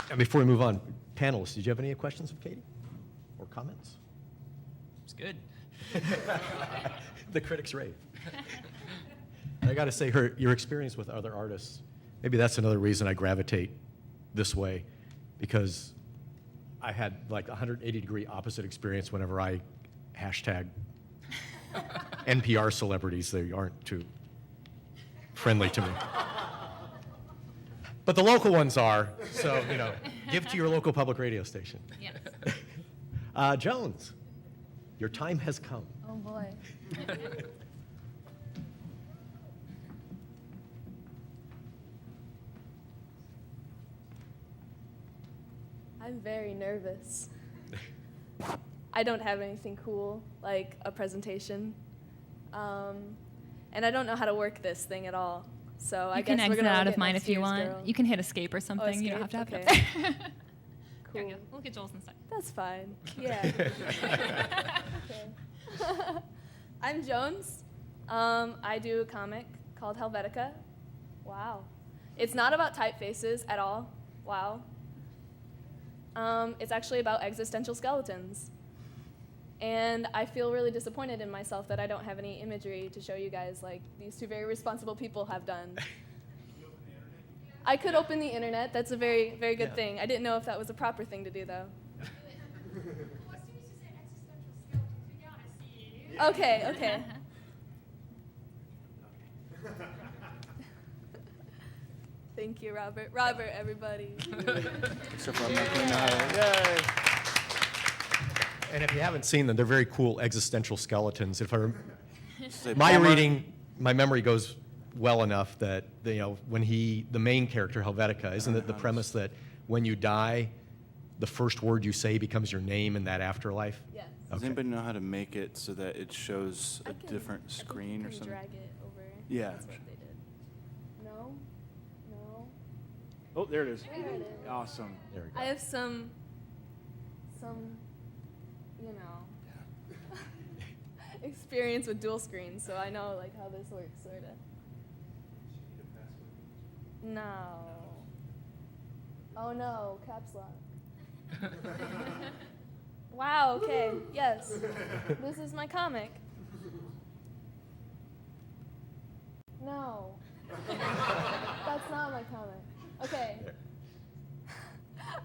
And before we move on, panelists, did you have any questions of Katie or comments? It's good. The critics rave. I got to say, your experience with other artists, maybe that's another reason I gravitate this way, because I had like 180-degree opposite experience whenever I hashtag NPR celebrities. They aren't too friendly to me. But the local ones are, so, give to your local public radio station. Yes. Jones, your time has come. Oh, boy. I'm very nervous. I don't have anything cool, like a presentation. And I don't know how to work this thing at all. So I guess we're going to exit out of mine if you want. Girl. You can hit escape or something. Escape? You don't have to have Okay. it up there. Cool. There you go. We'll get Joel's instead. That's fine. Yeah. Okay. I'm Jones. I do a comic called Helvetica. Wow. It's not about typefaces at all. Wow. It's actually about existential skeletons. And I feel really disappointed in myself that I don't have any imagery to show you guys like these two very responsible people have done. I could open the internet. That's a very, very good thing. I didn't know if that was a proper thing to do, though. Okay. Thank you, Robert. Robert, everybody. Except for I'm not going to Yay! And if you haven't seen them, they're very cool existential skeletons. If I Say my Palmer. reading, my memory goes well enough that when the main character Helvetica, isn't it the premise that when you die, the first word you say becomes your name in that afterlife? Yes. Does Okay. anybody know how to make it so that it shows a different screen or I can something? drag it over. Yeah. That's what they did. No. Oh, there it is. There it is. Awesome. There we go. I have some, experience with dual screens, so I know like how this works, sort of. No. Oh no, caps lock. Wow, okay, yes. This is my comic. No. That's not my comic. Okay.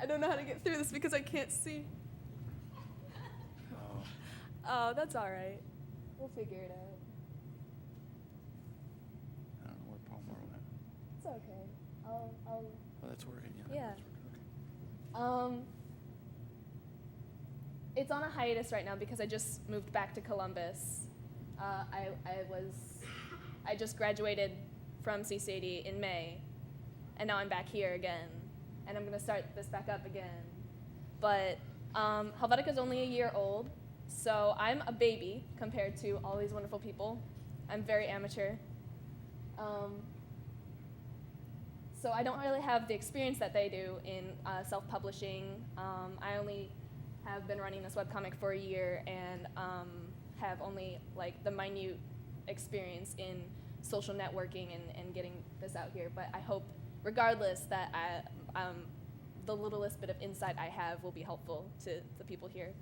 I don't know how to get through this because I can't see. Oh, that's all right. We'll figure it out. I don't know where Palmer went. It's okay. I'll Oh, that's where it. Yeah. That's where- okay. It's on a hiatus right now because I just moved back to Columbus. I just graduated from CCAD in May, and now I'm back here again, and I'm gonna start this back up again. But Helvetica's only a year old, so I'm a baby compared to all these wonderful people. I'm very amateur. So I don't really have the experience that they do in self-publishing. I only have been running this webcomic for a year and have only like the minute experience in social networking and getting this out here. But I hope, regardless, that the littlest bit of insight I have will be helpful to the people here.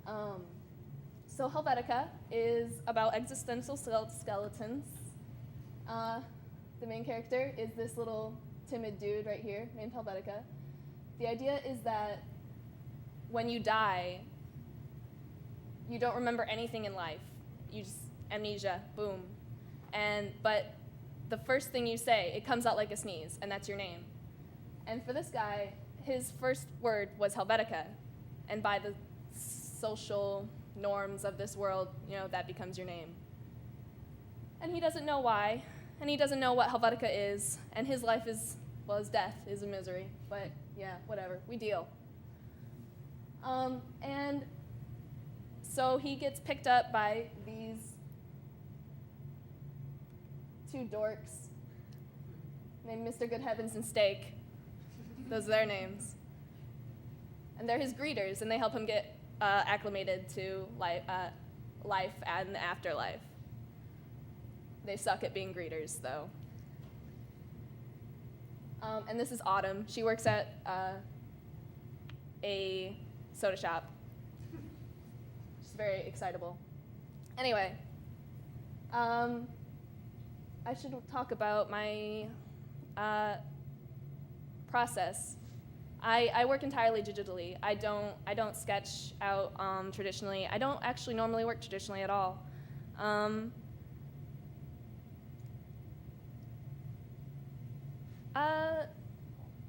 So Helvetica is about existential skeletons. The main character is this little timid dude right here named Helvetica. The idea is that when you die, you don't remember anything in life. You just, amnesia, boom. But the first thing you say, it comes out like a sneeze, and that's your name. And for this guy, his first word was Helvetica. And by the social norms of this world, that becomes your name. And he doesn't know why, and he doesn't know what Helvetica is, and his life is, well, his death is a misery. But yeah, whatever, we deal. And so he gets picked up by these two dorks named Mr. Good Heavens and Steak. Those are their names. And they're his greeters, and they help him get acclimated to life and the afterlife. They suck at being greeters, though. And this is Autumn. She works at a soda shop. It's very excitable. Anyway, I should talk about my process. I work entirely digitally. I don't sketch out traditionally. I don't actually normally work traditionally at all.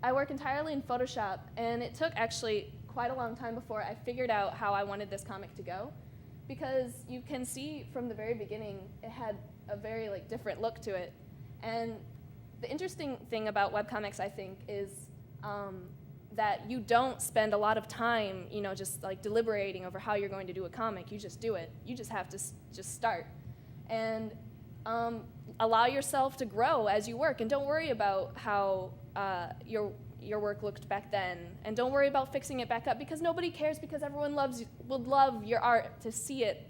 I work entirely in Photoshop, and it took actually quite a long time before I figured out how I wanted this comic to go, because you can see from the very beginning it had a very different look to it. And the interesting thing about webcomics, I think, is that you don't spend a lot of time, just deliberating over how you're going to do a comic. You just do it. You just have to just start. And allow yourself to grow as you work, and don't worry about how your work looked back then, and don't worry about fixing it back up, because nobody cares, because everyone would love your art to see it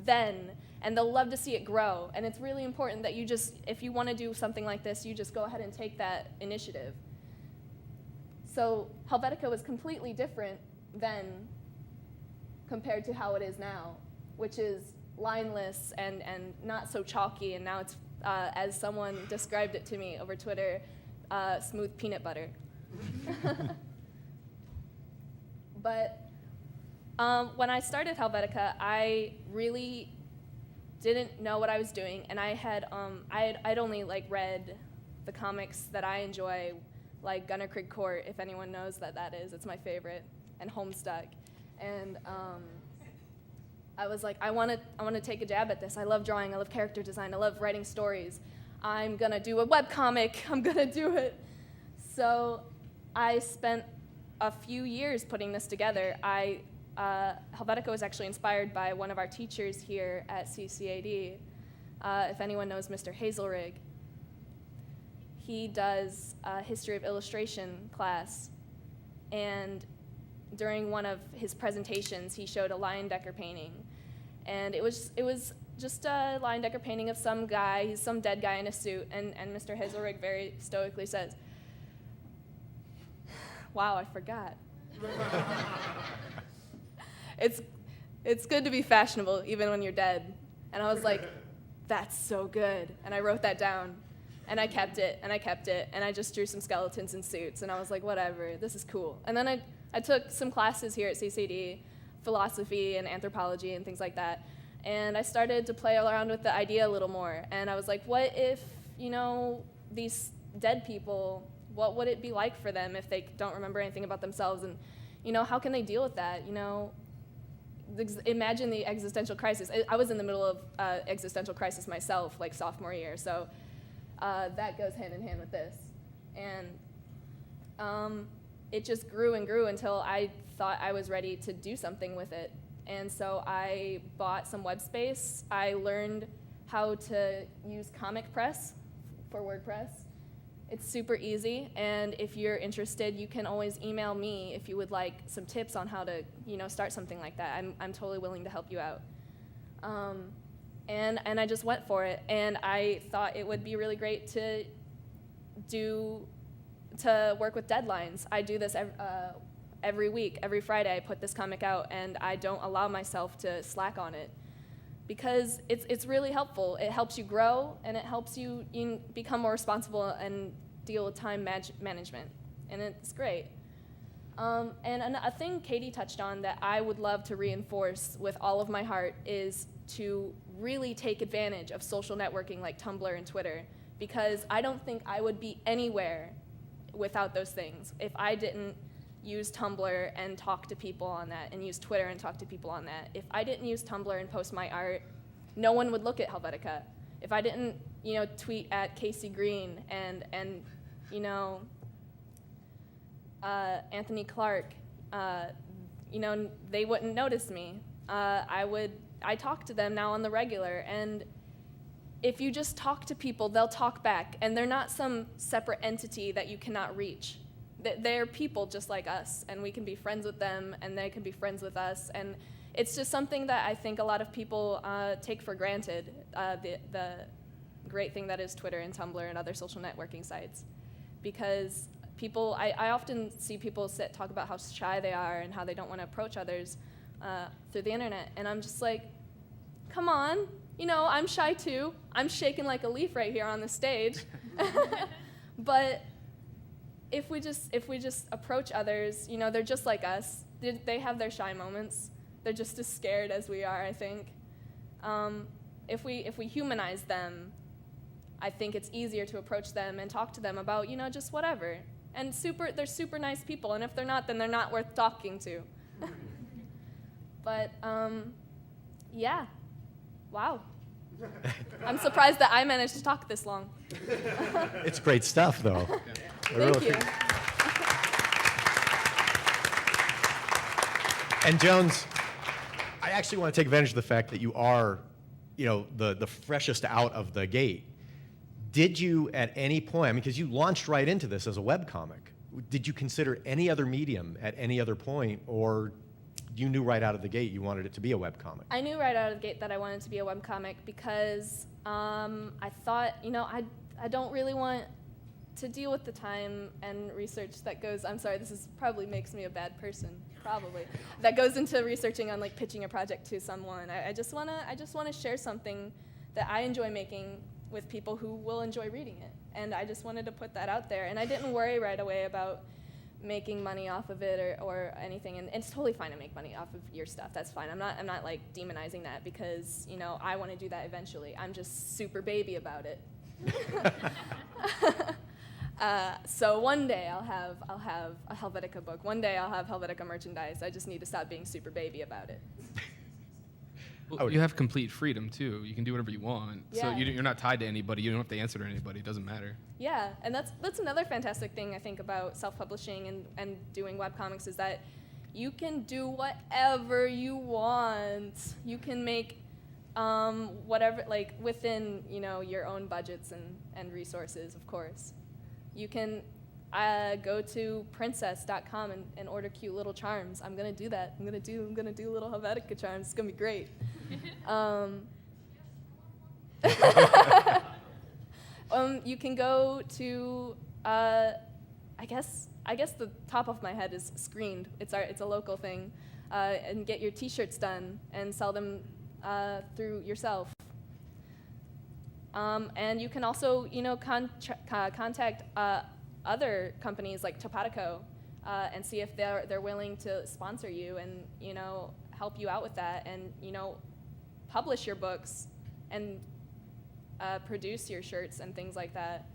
then, and they'll love to see it grow. And it's really important that you just, if you want to do something like this, you just go ahead and take that initiative. So Helvetica was completely different then compared to how it is now, which is lineless and not so chalky, and now it's, as someone described it to me over Twitter, smooth peanut butter. But when I started Helvetica, I really didn't know what I was doing, and I'd only read the comics that I enjoy, like Gunner Krigg Court, if anyone knows that is. It's my favorite, and Homestuck. And I was like, I want to take a jab at this. I love drawing. I love character design. I love writing stories. I'm going to do a webcomic. I'm going to do it. So I spent a few years putting this together. Helvetica was actually inspired by one of our teachers here at CCAD. If anyone knows Mr. Hazelrig, he does a history of illustration class, and during one of his presentations, he showed a Leyendecker painting, and it was just a Leyendecker painting of some guy, he's some dead guy in a suit, and Mr. Hazelrig very stoically says, "Wow, I forgot." It's good to be fashionable even when you're dead. And I was like, that's so good. And I wrote that down, and I kept it, and I just drew some skeletons in suits, and I was like, whatever, this is cool. And then I took some classes here at CCD, philosophy and anthropology and things like that, and I started to play around with the idea a little more. And I was like, what if, these dead people, what would it be like for them if they don't remember anything about themselves? And, how can they deal with that? Imagine the existential crisis. I was in the middle of existential crisis myself, sophomore year, so that goes hand in hand with this. And it just grew and grew until I thought I was ready to do something with it. And so I bought some web space. I learned how to use Comic Press for WordPress. It's super easy, and if you're interested, you can always email me if you would like some tips on how to, start something like that. I'm totally willing to help you out. And I just went for it, and I thought it would be really great to work with deadlines. I do this every week, every Friday. I put this comic out, and I don't allow myself to slack on it, because it's really helpful. It helps you grow, and it helps you become more responsible and deal with time management, and it's great. And a thing Katie touched on that I would love to reinforce with all of my heart is to really take advantage of social networking like Tumblr and Twitter, because I don't think I would be anywhere without those things. If I didn't use Tumblr and talk to people on that, and use Twitter and talk to people on that. If I didn't use Tumblr and post my art, no one would look at Helvetica. If I didn't, tweet at Casey Green and Anthony Clark, they wouldn't notice me. I talk to them now on the regular, and if you just talk to people, they'll talk back, and they're not some separate entity that you cannot reach. They're people just like us, and we can be friends with them, and they can be friends with us, and it's just something that I think a lot of people take for granted, the great thing that is Twitter and Tumblr and other social networking sites, because people, I often see people talk about how shy they are and how they don't want to approach others through the internet. And I'm just like, come on, I'm shy too. I'm shaking like a leaf right here on the stage. But if we just approach others, they're just like us. They have their shy moments. They're just as scared as we are, I think. If we humanize them, I think it's easier to approach them and talk to them about, just whatever. And they're super nice people, and if they're not, then they're not worth talking to. But, yeah. Wow. I'm surprised that I managed to talk this long. It's great stuff, though. Thank you. And Jones, I actually want to take advantage of the fact that you are, the freshest out of the gate. Did you at any point, because you launched right into this as a webcomic, did you consider any other medium at any other point, or you knew right out of the gate you wanted it to be a webcomic? I knew right out of the gate that I wanted to be a webcomic because I thought, I don't really want to deal with the time and research that goes, I'm sorry, this probably makes me a bad person, probably, that goes into researching on pitching a project to someone. I just want to share something that I enjoy making with people who will enjoy reading it. And I just wanted to put that out there. And I didn't worry right away about making money off of it or anything. And it's totally fine to make money off of your stuff. That's fine. I'm not demonizing that because, I want to do that eventually. I'm just super baby about it. So one day I'll have a Helvetica book. One day I'll have Helvetica merchandise. I just need to stop being super baby about it. Well, you have complete freedom too. You can do whatever you want. Yeah. So you're not tied to anybody. You don't have to answer to anybody. It doesn't matter. Yeah, and that's another fantastic thing I think about self-publishing and doing webcomics is that you can do whatever you want. You can make whatever, within your own budgets and resources, of course. You can go to princess.com and order cute little charms. I'm gonna do that. I'm gonna do little Helvetica charms. It's gonna be great. You can go to I guess the top of my head is Screened. It's a local thing, and get your T-shirts done and sell them through yourself. And you can also contact other companies like Topatico and see if they're willing to sponsor you and help you out with that and publish your books and produce your shirts and things like that.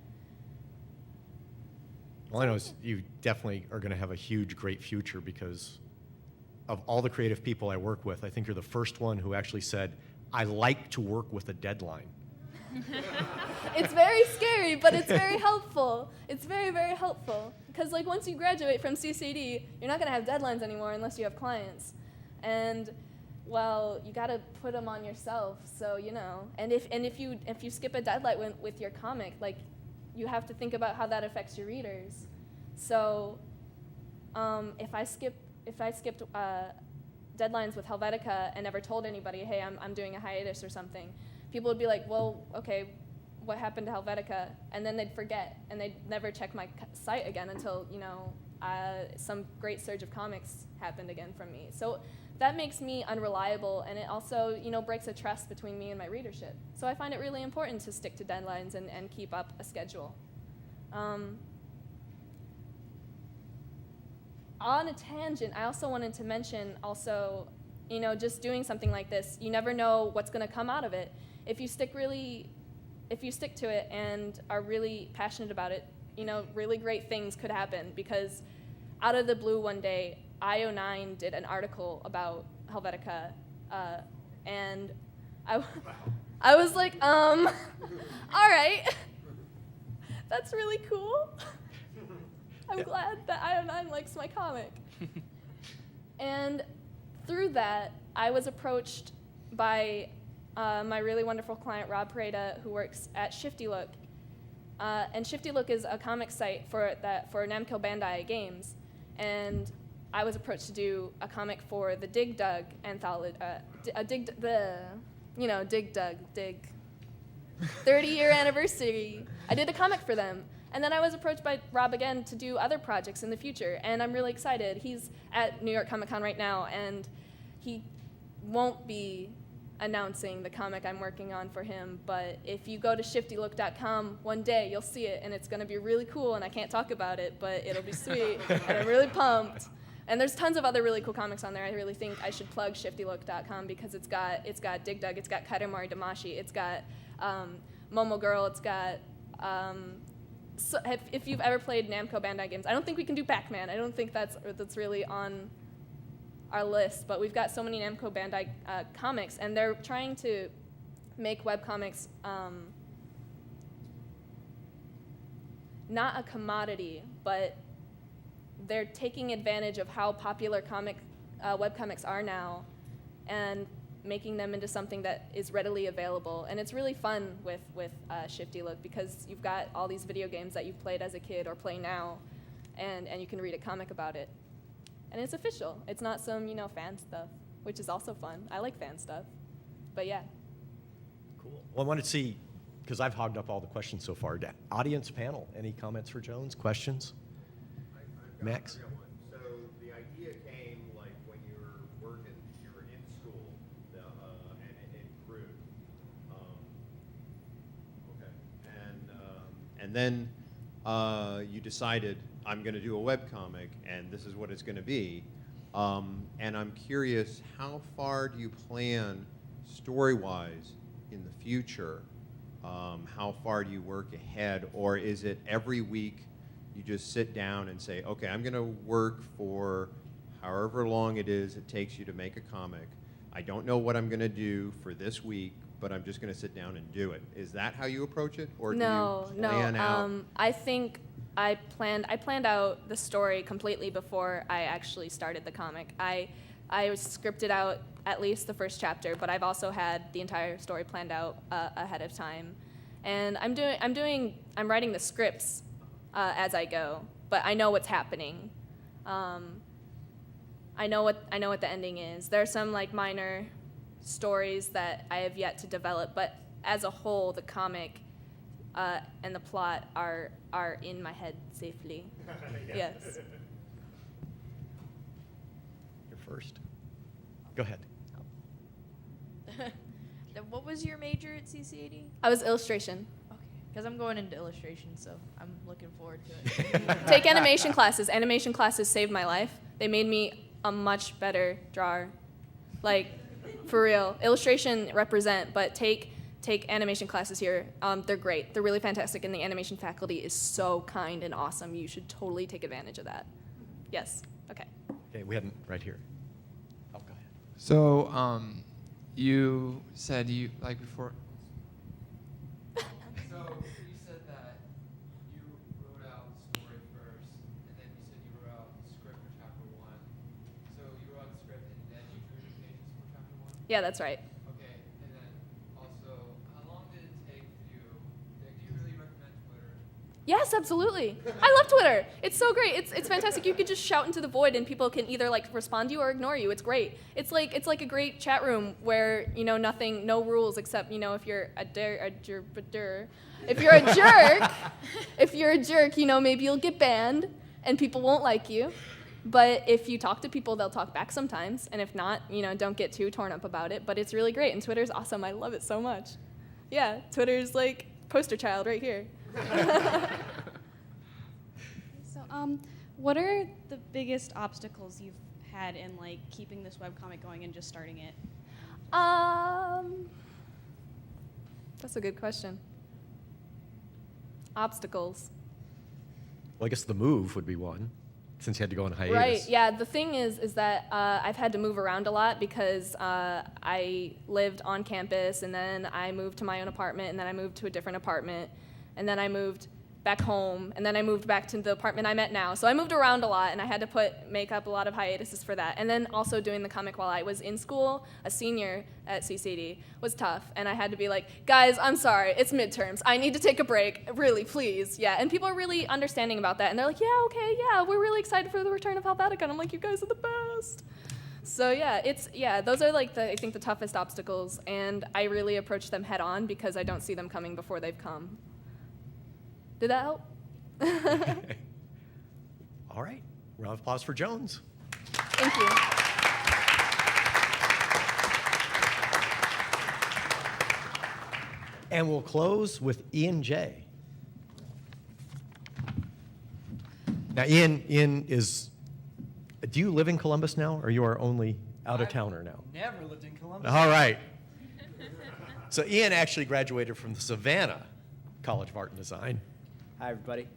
All I know is you definitely are going to have a huge, great future because of all the creative people I work with, I think you're the first one who actually said, I like to work with a deadline. It's very scary, but it's very helpful. It's very, very helpful. Because once you graduate from CCAD, you're not going to have deadlines anymore unless you have clients. And, well, you got to put them on yourself, so, And if you skip a deadline with your comic, you have to think about how that affects your readers. So if I skipped deadlines with Helvetica and never told anybody, hey, I'm doing a hiatus or something, people would be like, well, okay, what happened to Helvetica? And then they'd forget, and they'd never check my site again until, some great surge of comics happened again from me. So that makes me unreliable, and it also, breaks a trust between me and my readership. So I find it really important to stick to deadlines and keep up a schedule. On a tangent, I also wanted to mention just doing something like this, you never know what's going to come out of it. If you stick to it and are really passionate about it, really great things could happen because out of the blue one day, IO9 did an article about Helvetica, and I was like, all right, that's really cool. I'm glad that IO9 likes my comic. And through that, I was approached by my really wonderful client, Rob Pareda, who works at Shifty Look. And Shifty Look is a comic site for Namco Bandai games. And I was approached to do a comic for the Dig Dug anthology, Dig Dug, 30-year anniversary. I did a comic for them. And then I was approached by Rob again to do other projects in the future, and I'm really excited. He's at New York Comic Con right now, and he won't be announcing the comic I'm working on for him, but if you go to shiftylook.com one day, you'll see it, and it's going to be really cool, and I can't talk about it, but it'll be sweet, and I'm really pumped. And there's tons of other really cool comics on there. I really think I should plug shiftylook.com because it's got Dig Dug, it's got Katamari Damashi, it's got Momo Girl, it's got so if you've ever played Namco Bandai games, I don't think we can do Pac-Man. I don't think that's really on our list, but we've got so many Namco Bandai comics, and they're trying to make webcomics not a commodity, but they're taking advantage of how popular webcomics are now and making them into something that is readily available. And it's really fun with Shifty Look because you've got all these video games that you've played as a kid or play now, and you can read a comic about it. And it's official. It's not some, fan stuff, which is also fun. I like fan stuff. But yeah. Cool. Well, I wanted to see, because I've hogged up all the questions so far. Audience panel, any comments for Jones? Questions? I've got Max? a real one. So the idea came like when you were in school, and it grew. Okay. And then you decided, I'm going to do a webcomic, and this is what it's going to be. And I'm curious, how far do you plan story-wise in the future? How far do you work ahead? Or is it every week you just sit down and say, okay, I'm going to work for however long it is it takes you to make a comic. I don't know what I'm going to do for this week, but I'm just going to sit down and do it. Is that how you approach it? Or do you plan out? I think I planned out the story completely before I actually started the comic. I scripted out at least the first chapter, but I've also had the entire story planned out ahead of time. And I'm writing the scripts as I go, but I know what's happening. I know what the ending is. There are some minor stories that I have yet to develop, but as a whole, the comic and the plot are in my head safely. Yes. You're first. Go ahead. What was your major at CCAD? I was illustration. Okay, because I'm going into illustration, so I'm looking forward to it. Take animation classes. Animation classes saved my life. They made me a much better drawer. For real. Illustration represent, but take animation classes here. They're great. They're really fantastic, and the animation faculty is so kind and awesome. You should totally take advantage of that. Yes. Okay. Okay, we hadn't right here. Oh, go ahead. So, you said before. So you said that you wrote out the story first, and then you said you wrote out the script for chapter 1. So you wrote out the script and then you drew the pages for chapter 1? Yeah, that's right. Okay, and then also, how long did it take you? Do you really recommend Twitter? Yes, absolutely. I love Twitter. It's so great. It's fantastic. You could just shout into the void, and people can either respond to you or ignore you. It's great. It's like a great chat room where nothing, no rules except if you're if you're a jerk, maybe you'll get banned and people won't like you. But if you talk to people, they'll talk back sometimes, and if not, don't get too torn up about it. But it's really great, and Twitter's awesome. I love it so much. Yeah, Twitter's poster child right here. So, what are the biggest obstacles you've had in keeping this webcomic going and just starting it? That's a good question. Obstacles. Well, I guess the move would be one, since you had to go on hiatus. Right. Yeah. The thing is that I've had to move around a lot because I lived on campus, and then I moved to my own apartment, and then I moved to a different apartment, and then I moved back home, and then I moved back to the apartment I'm at now. So I moved around a lot, and I had to make up a lot of hiatuses for that. And then also doing the comic while I was in school, a senior at CCAD, was tough. And I had to be like, guys, I'm sorry, it's midterms. I need to take a break, really, please. Yeah, and people are really understanding about that. And they're like, yeah, okay, yeah, we're really excited for the return of Helvetica. And I'm like, you guys are the best. So yeah, those are I think the toughest obstacles. And I really approach them head on because I don't see them coming before they've come. Did that help? All right. Round of applause for Jones. Thank you. And we'll close with Ian J. Now, Ian is, do you live in Columbus now, or you are only out-of-towner now? Never lived in Columbus. All right. So Ian actually graduated from the Savannah College of Art and Design. Hi, everybody.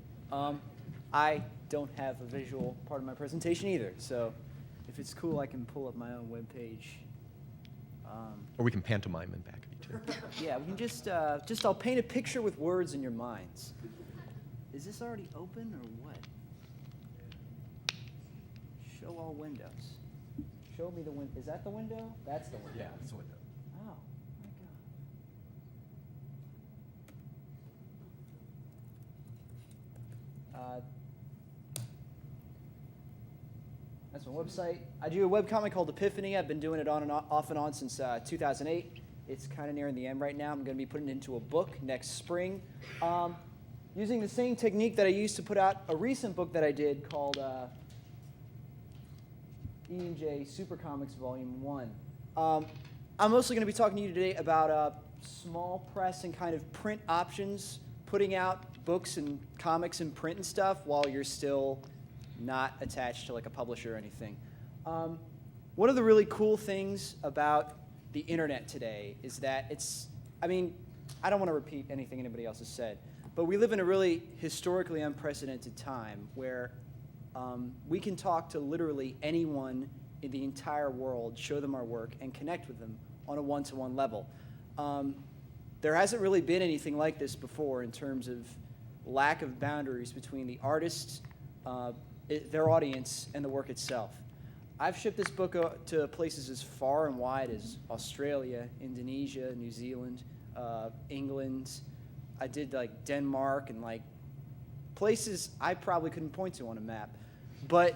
I don't have a visual part of my presentation either, so if it's cool, I can pull up my own webpage. Or we can pantomime in back of you, too. Yeah, we can just I'll paint a picture with words in your minds. Is this already open or what? Show all windows. Show me the window. Is that the window? That's the window. Yeah, that's the window. Oh, my God. That's my website. I do a webcomic called Epiphany. I've been doing it on and off and on since 2008. It's kind of nearing the end right now. I'm going to be putting it into a book next spring. Using the same technique that I used to put out a recent book that I did called E&J Super Comics Volume 1. I'm mostly going to be talking to you today about small press and kind of print options, putting out books and comics and print and stuff while you're still not attached to like a publisher or anything. One of the really cool things about the internet today is that I don't want to repeat anything anybody else has said, but we live in a really historically unprecedented time where we can talk to literally anyone in the entire world, show them our work, and connect with them on a one-to-one level. There hasn't really been anything like this before in terms of lack of boundaries between the artist, their audience, and the work itself. I've shipped this book to places as far and wide as Australia, Indonesia, New Zealand, England. I did like Denmark and like places I probably couldn't point to on a map. But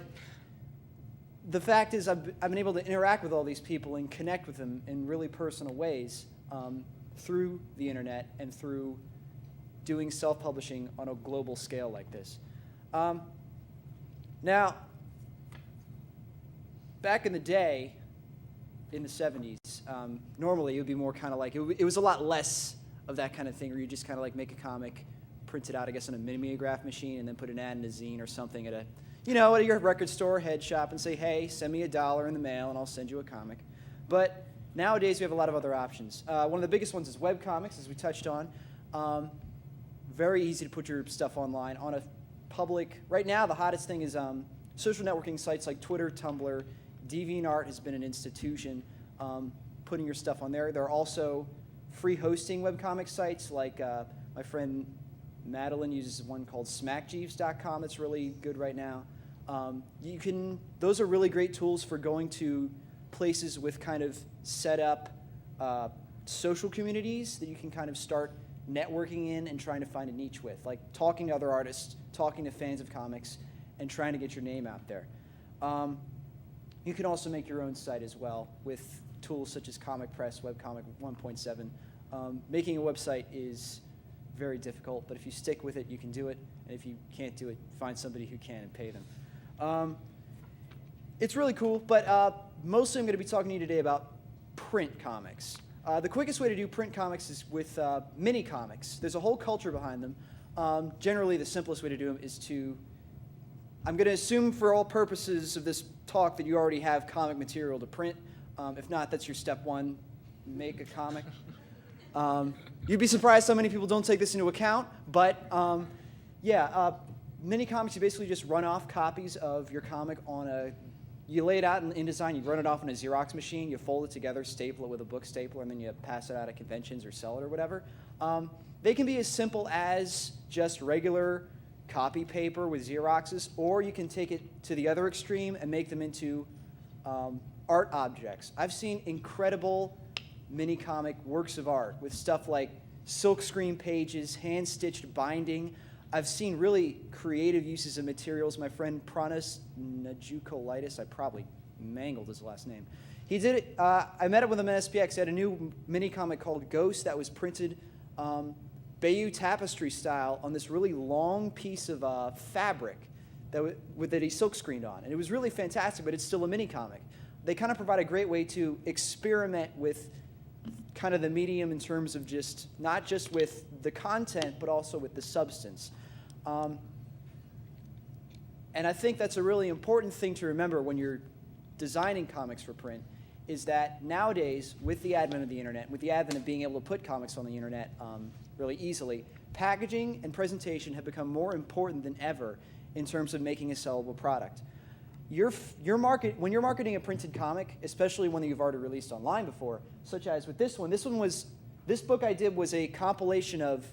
the fact is I've been able to interact with all these people and connect with them in really personal ways through the internet and through doing self-publishing on a global scale like this. Now, back in the day, in the 70s, normally it would be more kind of like, it was a lot less of that kind of thing where you just kind of like make a comic, print it out, I guess, on a mimeograph machine, and then put an ad in a zine or something at your record store, head shop, and say, hey, send me $1 in the mail, and I'll send you a comic. But nowadays, we have a lot of other options. One of the biggest ones is webcomics, as we touched on. Very easy to put your stuff online on a public. Right now, the hottest thing is social networking sites like Twitter, Tumblr. DeviantArt has been an institution putting your stuff on there. There are also free hosting webcomic sites like my friend Madeline uses one called smackjeeves.com that's really good right now. Those are really great tools for going to places with kind of set up social communities that you can kind of start networking in and trying to find a niche with, like talking to other artists, talking to fans of comics, and trying to get your name out there. You can also make your own site as well with tools such as Comic Press, Webcomic 1.7. Making a website is very difficult, but if you stick with it, you can do it. And if you can't do it, find somebody who can and pay them. It's really cool, but mostly I'm going to be talking to you today about print comics. The quickest way to do print comics is with mini comics. There's a whole culture behind them. Generally, the simplest way to do them is I'm going to assume for all purposes of this talk that you already have comic material to print. If not, that's your step one, make a comic. You'd be surprised how many people don't take this into account, but mini comics, you basically just run off copies of your comic you lay it out in InDesign, you run it off on a Xerox machine, you fold it together, staple it with a book stapler, and then you pass it out at conventions or sell it or whatever. They can be as simple as just regular copy paper with Xeroxes, or you can take it to the other extreme and make them into art objects. I've seen incredible mini comic works of art with stuff like silkscreen pages, hand-stitched binding. I've seen really creative uses of materials. My friend Pranas Najukolitis, I probably mangled his last name. He did it. I met up with him at SPX. He had a new mini comic called Ghost that was printed Bayeux tapestry style on this really long piece of fabric that he silk screened on. And it was really fantastic, but it's still a mini comic. They kind of provide a great way to experiment with kind of the medium in terms of just, not just with the content, but also with the substance. And I think that's a really important thing to remember when you're designing comics for print, is that nowadays, with the advent of the internet, with the advent of being able to put comics on the internet really easily, packaging and presentation have become more important than ever in terms of making a sellable product. When you're marketing a printed comic, especially one that you've already released online before, such as with this book I did was a compilation of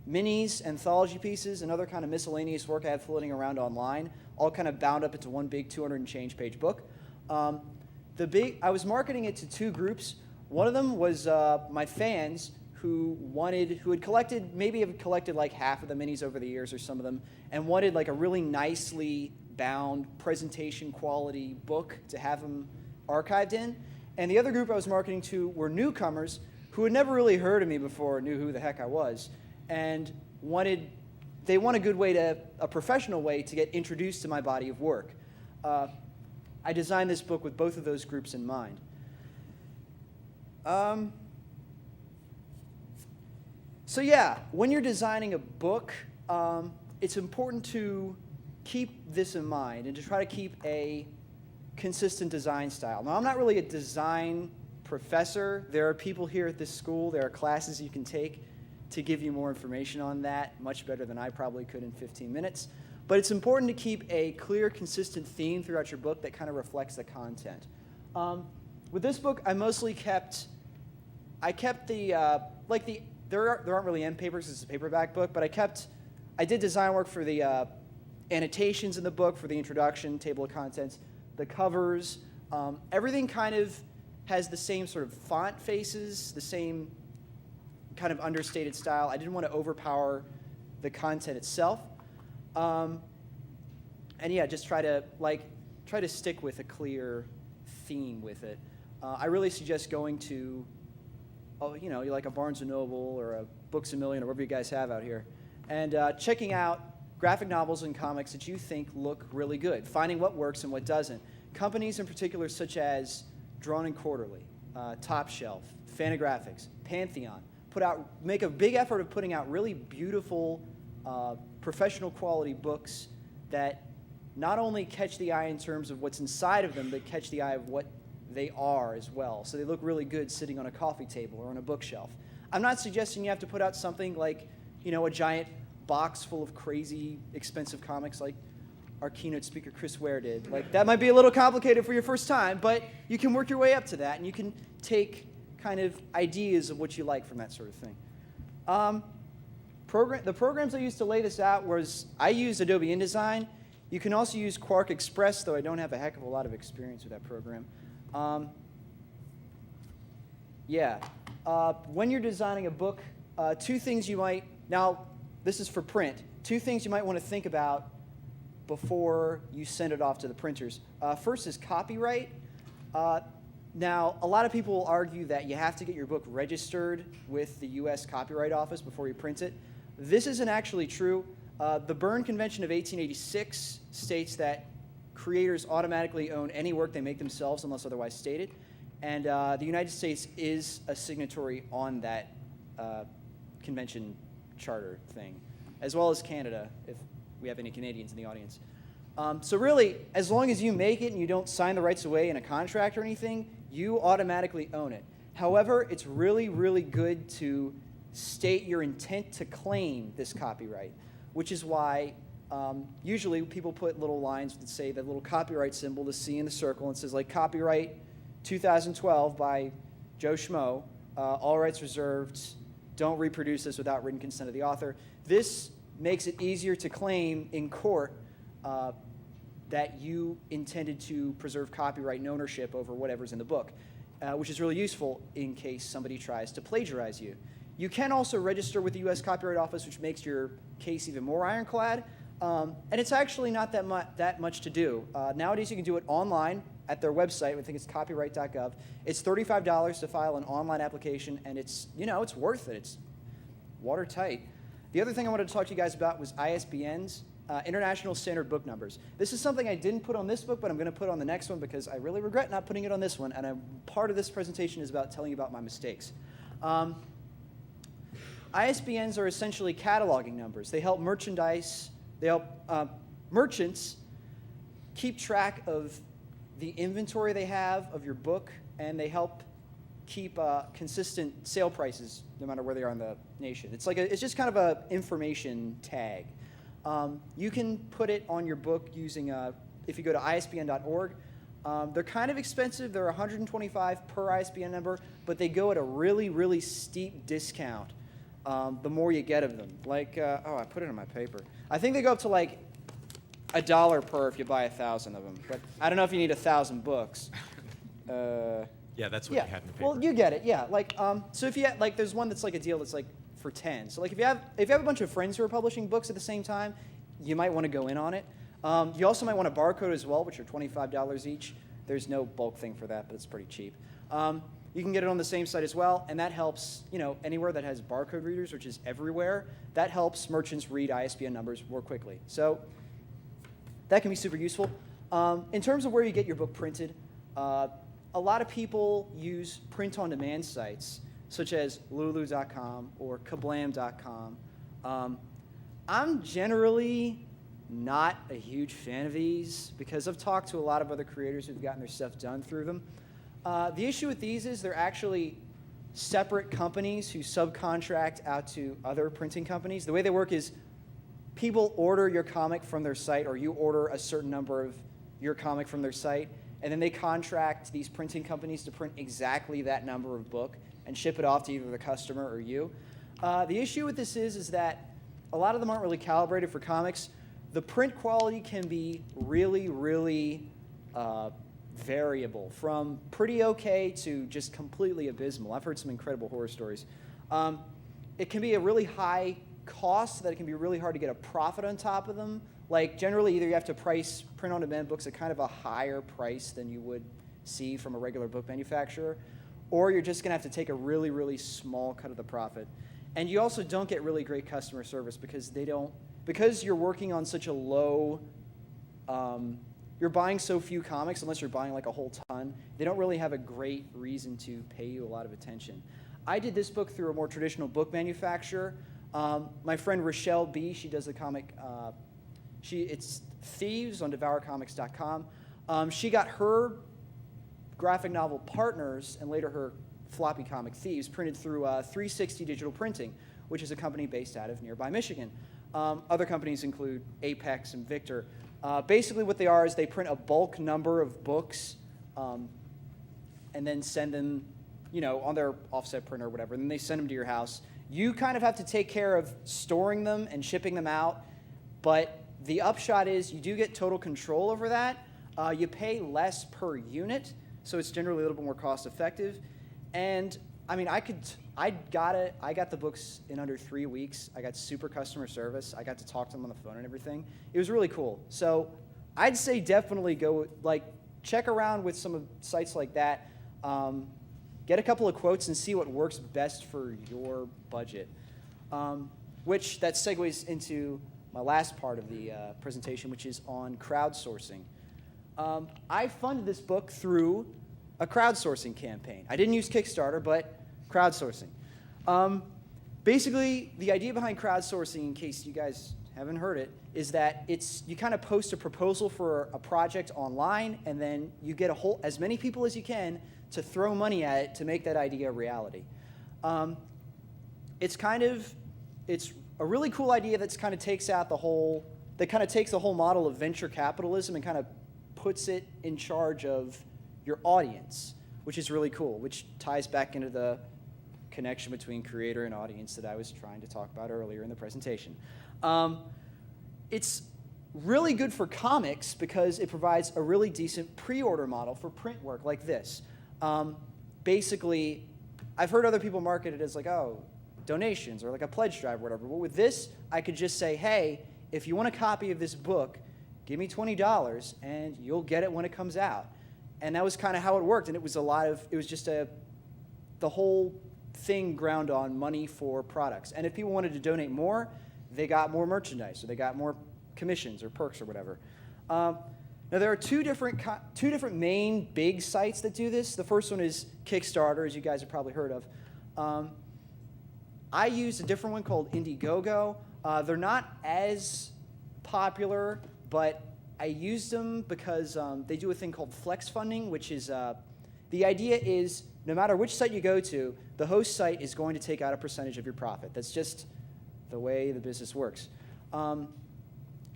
minis, anthology pieces, and other kind of miscellaneous work I had floating around online, all kind of bound up into one big 200 and change page book. I was marketing it to two groups. One of them was my fans who had collected like half of the minis over the years, or some of them, and wanted like a really nicely bound presentation quality book to have them archived in. And the other group I was marketing to were newcomers who had never really heard of me before or knew who the heck I was, and they want a professional way to get introduced to my body of work. I designed this book with both of those groups in mind. So yeah, when you're designing a book, it's important to keep this in mind and to try to keep a consistent design style. Now, I'm not really a design professor. There are people here at this school, there are classes you can take to give you more information on that, much better than I probably could in 15 minutes. But it's important to keep a clear, consistent theme throughout your book that kind of reflects the content. With this book, I mostly kept there aren't really end papers, it's a paperback book, but I did design work for the annotations in the book, for the introduction, table of contents, the covers. Everything kind of has the same sort of font faces, the same kind of understated style. I didn't want to overpower the content itself. And yeah, just try to stick with a clear theme with it. I really suggest going to, like a Barnes & Noble or a Books A Million or whatever you guys have out here, and checking out graphic novels and comics that you think look really good, finding what works and what doesn't. Companies in particular such as Drawn and Quarterly, Top Shelf, Fantagraphics, Pantheon, make a big effort of putting out really beautiful, professional quality books that not only catch the eye in terms of what's inside of them, but catch the eye of what they are as well. So they look really good sitting on a coffee table or on a bookshelf. I'm not suggesting you have to put out something like, a giant box full of crazy expensive comics like our keynote speaker Chris Ware did. Like, that might be a little complicated for your first time, but you can work your way up to that, and you can take kind of ideas of what you like from that sort of thing. The programs I used to lay this out I used Adobe InDesign. You can also use Quark Express, though I don't have a heck of a lot of experience with that program. When you're designing a book, this is for print, two things you might want to think about before you send it off to the printers. First is copyright. Now, a lot of people will argue that you have to get your book registered with the U.S. Copyright Office before you print it. This isn't actually true. The Berne Convention of 1886 states that creators automatically own any work they make themselves unless otherwise stated. And the United States is a signatory on that convention charter thing, as well as Canada, if we have any Canadians in the audience. So really, as long as you make it and you don't sign the rights away in a contract or anything, you automatically own it. However, it's really, really good to state your intent to claim this copyright, which is why usually people put little lines that say the little copyright symbol, the C in the circle, and it says like copyright 2012 by Joe Schmo, all rights reserved, don't reproduce this without written consent of the author. This makes it easier to claim in court that you intended to preserve copyright and ownership over whatever's in the book, which is really useful in case somebody tries to plagiarize you. You can also register with the U.S. Copyright Office, which makes your case even more ironclad. And it's actually not that much to do. Nowadays, you can do it online at their website. I think it's copyright.gov. It's $35 to file an online application, and it's worth it. It's watertight. The other thing I wanted to talk to you guys about was ISBNs, International Standard Book Numbers. This is something I didn't put on this book, but I'm going to put on the next one because I really regret not putting it on this one, and part of this presentation is about telling you about my mistakes. ISBNs are essentially cataloging numbers. They help merchants keep track of the inventory they have of your book, and they help keep consistent sale prices no matter where they are in the nation. It's just kind of a information tag. You can put it on your book using, if you go to isbn.org, they're kind of expensive. They're $125 per ISBN number, but they go at a really, really steep discount the more you get of them. I put it in my paper. I think they go up to like $1 per if you buy 1,000 of them. But I don't know if you need 1,000 books. Yeah, that's what you had in the paper. Well, you get it. Yeah. So if you had, there's one that's like a deal that's like for 10. So if you have a bunch of friends who are publishing books at the same time, you might want to go in on it. You also might want a barcode as well, which are $25 each. There's no bulk thing for that, but it's pretty cheap. You can get it on the same site as well, and that helps, anywhere that has barcode readers, which is everywhere, that helps merchants read ISBN numbers more quickly. So that can be super useful. In terms of where you get your book printed, a lot of people use print-on-demand sites, such as lulu.com or kablam.com. I'm generally not a huge fan of these because I've talked to a lot of other creators who've gotten their stuff done through them. The issue with these is they're actually separate companies who subcontract out to other printing companies. The way they work is people order your comic from their site, or you order a certain number of your comic from their site, and then they contract these printing companies to print exactly that number of book and ship it off to either the customer or you. The issue with this is that a lot of them aren't really calibrated for comics. The print quality can be really, really variable, from pretty okay to just completely abysmal. I've heard some incredible horror stories. It can be a really high cost so that it can be really hard to get a profit on top of them. Generally, either you have to price print-on-demand books at kind of a higher price than you would see from a regular book manufacturer, or you're just going to have to take a really, really small cut of the profit. And you also don't get really great customer service because you're working on such a low, you're buying so few comics, unless you're buying a whole ton, they don't really have a great reason to pay you a lot of attention. I did this book through a more traditional book manufacturer. My friend Rochelle B., she does the comic, it's Thieves on devourcomics.com. She got her graphic novel Partners and later her floppy comic Thieves printed through 360 Digital Printing, which is a company based out of nearby Michigan. Other companies include Apex and Victor. Basically what they are is they print a bulk number of books and then send them, on their offset printer or whatever, and then they send them to your house. You kind of have to take care of storing them and shipping them out, but the upshot is you do get total control over that. You pay less per unit, so it's generally a little bit more cost effective. And I got the books in under 3 weeks. I got super customer service. I got to talk to them on the phone and everything. It was really cool. So I'd say definitely go, check around with some of sites like that. Get a couple of quotes and see what works best for your budget. Which that segues into my last part of the presentation, which is on crowdsourcing. I funded this book through a crowdsourcing campaign. I didn't use Kickstarter, but crowdsourcing. Basically, the idea behind crowdsourcing, in case you guys haven't heard it, is that you kind of post a proposal for a project online, and then you get as many people as you can to throw money at it to make that idea a reality. It's a really cool idea that kind of takes the whole model of venture capitalism and kind of puts it in charge of your audience, which is really cool, which ties back into the connection between creator and audience that I was trying to talk about earlier in the presentation. It's really good for comics because it provides a really decent pre-order model for print work like this. Basically, I've heard other people market it as donations or a pledge drive or whatever. But with this, I could just say, hey, if you want a copy of this book, give me $20 and you'll get it when it comes out. And that was kind of how it worked. And it was the whole thing ground on money for products. And if people wanted to donate more, they got more merchandise, or they got more commissions or perks or whatever. Now, there are two different main big sites that do this. The first one is Kickstarter, as you guys have probably heard of. I use a different one called Indiegogo. They're not as popular, but I used them because they do a thing called flex funding, which is the idea is no matter which site you go to, the host site is going to take out a percentage of your profit. That's just the way the business works.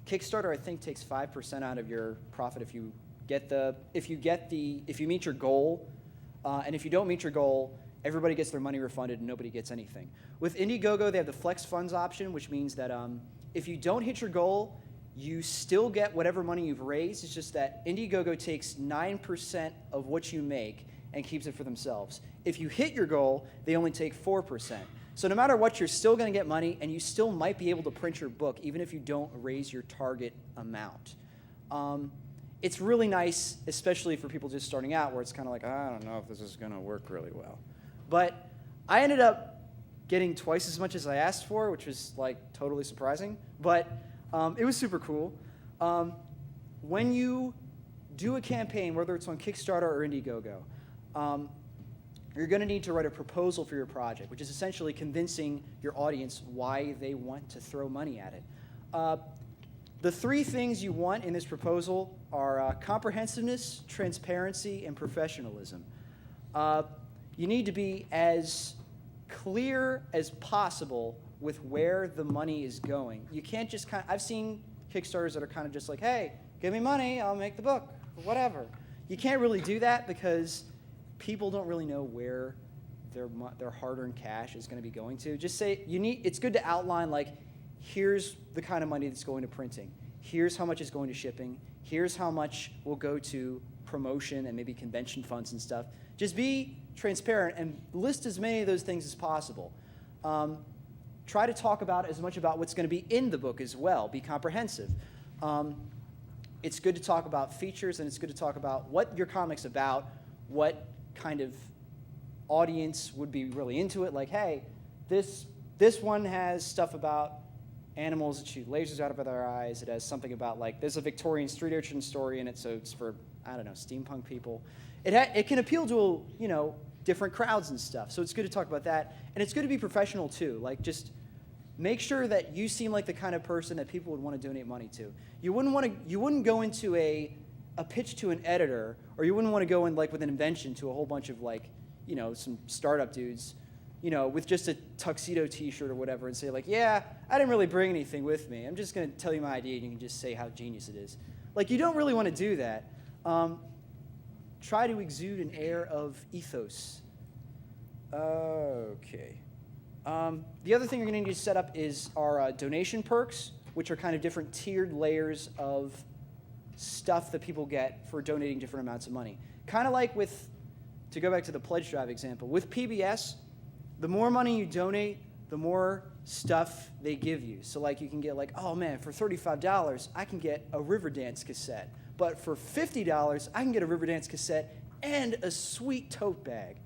Kickstarter, I think, takes 5% out of your profit if you meet your goal, and if you don't meet your goal, everybody gets their money refunded and nobody gets anything. With Indiegogo, they have the flex funds option, which means that if you don't hit your goal, you still get whatever money you've raised. It's just that Indiegogo takes 9% of what you make and keeps it for themselves. If you hit your goal, they only take 4%. So no matter what, you're still going to get money, and you still might be able to print your book, even if you don't raise your target amount. It's really nice, especially for people just starting out, where it's kind of like, I don't know if this is going to work really well. But I ended up getting twice as much as I asked for, which was like totally surprising. But it was super cool. When you do a campaign, whether it's on Kickstarter or Indiegogo, you're going to need to write a proposal for your project, which is essentially convincing your audience why they want to throw money at it. The three things you want in this proposal are comprehensiveness, transparency, and professionalism. You need to be as clear as possible with where the money is going. You can't just I've seen Kickstarters that are kind of just like, hey, give me money, I'll make the book, or whatever. You can't really do that because people don't really know where their hard-earned cash is going to be going to. Just say, it's good to outline, like, here's the kind of money that's going to printing. Here's how much is going to shipping. Here's how much will go to promotion and maybe convention funds and stuff. Just be transparent and list as many of those things as possible. Try to talk about as much about what's going to be in the book as well. Be comprehensive. It's good to talk about features, and it's good to talk about what your comic's about, what kind of audience would be really into it. Like, hey, this one has stuff about animals that shoot lasers out of their eyes. It has something about, like, there's a Victorian street urchin story in it, so it's for, I don't know, steampunk people. It can appeal to, different crowds and stuff. So it's good to talk about that. And it's good to be professional, too. Like, just make sure that you seem like the kind of person that people would want to donate money to. You wouldn't go into a pitch to an editor, or you wouldn't want to go in, like, with an invention to a whole bunch of, like, some startup dudes, with just a tuxedo T-shirt or whatever, and say, like, yeah, I didn't really bring anything with me. I'm just going to tell you my idea, and you can just say how genius it is. Like, you don't really want to do that. Try to exude an air of ethos. Okay. The other thing you're going to need to set up is our donation perks, which are kind of different tiered layers of stuff that people get for donating different amounts of money. Kind of like to go back to the pledge drive example, with PBS, the more money you donate, the more stuff they give you. So, like, you can get, like, oh man, for $35, I can get a Riverdance cassette. But for $50, I can get a Riverdance cassette and a sweet tote bag.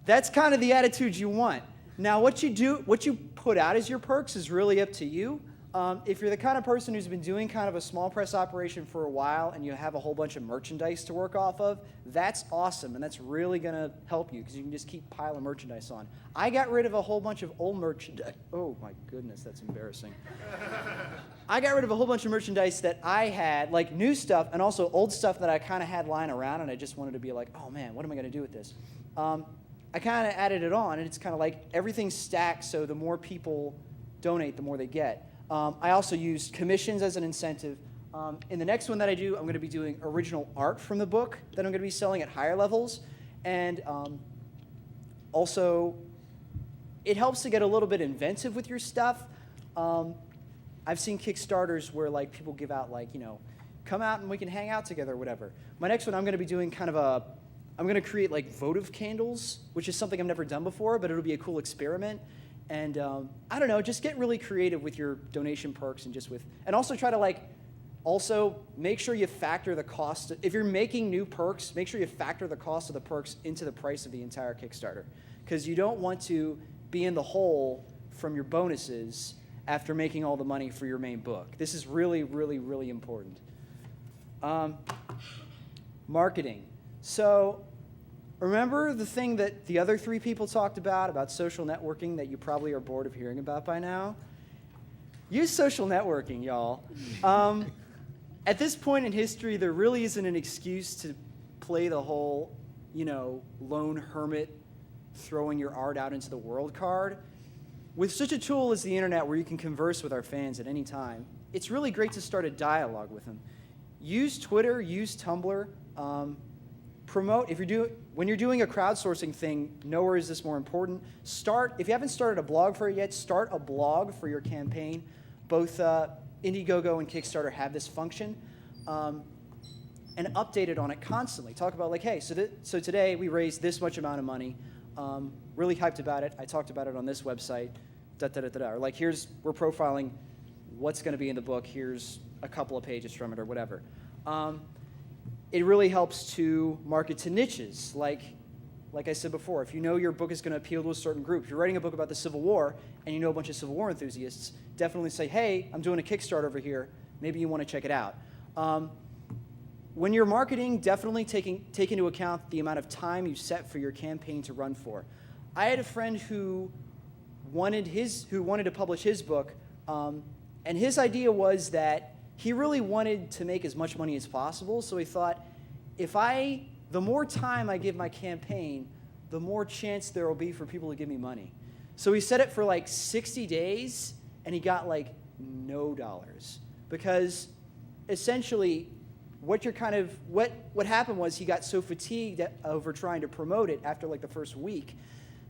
That's kind of the attitude you want. Now, what you put out as your perks is really up to you. If you're the kind of person who's been doing kind of a small press operation for a while and you have a whole bunch of merchandise to work off of, that's awesome, and that's really going to help you because you can just keep piling merchandise on. I got rid of a whole bunch of old merchandise. Oh, my goodness, that's embarrassing. I got rid of a whole bunch of merchandise that I had, like new stuff and also old stuff that I kind of had lying around, and I just wanted to be like, oh, man, what am I going to do with this? I kind of added it on, and it's kind of like everything's stacked, so the more people donate, the more they get. I also used commissions as an incentive. In the next one that I do, I'm going to be doing original art from the book that I'm going to be selling at higher levels. And also, it helps to get a little bit inventive with your stuff. I've seen Kickstarters where, like, people give out, like, come out and we can hang out together or whatever. My next one, I'm going to be doing kind of I'm going to create, like, votive candles, which is something I've never done before, but it'll be a cool experiment. And I don't know, just get really creative with your donation perks and also try to, like, Also, make sure you factor the cost. If you're making new perks, make sure you factor the cost of the perks into the price of the entire Kickstarter, because you don't want to be in the hole from your bonuses after making all the money for your main book. This is really, really, really important. Marketing. So remember the thing that the other 3 people talked about social networking, that you probably are bored of hearing about by now? Use social networking, y'all. At this point in history, there really isn't an excuse to play the whole, lone hermit throwing your art out into the world card. With such a tool as the internet where you can converse with our fans at any time, it's really great to start a dialogue with them. Use Twitter, use Tumblr. Promote, when you're doing a crowdsourcing thing, nowhere is this more important. If you haven't started a blog for it yet, start a blog for your campaign. Both Indiegogo and Kickstarter have this function. And update it on it constantly. Talk about like, hey, so today we raised this much amount of money. Really hyped about it. I talked about it on this website. Or like, we're profiling what's going to be in the book. Here's a couple of pages from it or whatever. It really helps to market to niches. Like I said before, if you know your book is going to appeal to a certain group, if you're writing a book about the Civil War and you know a bunch of Civil War enthusiasts, definitely say, hey, I'm doing a Kickstarter over here. Maybe you want to check it out. When you're marketing, definitely take into account the amount of time you set for your campaign to run for. I had a friend who wanted to publish his book, and his idea was that he really wanted to make as much money as possible, so he thought, the more time I give my campaign, the more chance there will be for people to give me money. So he set it for like 60 days, and he got like no dollars. Because essentially, what happened was he got so fatigued over trying to promote it after like the first week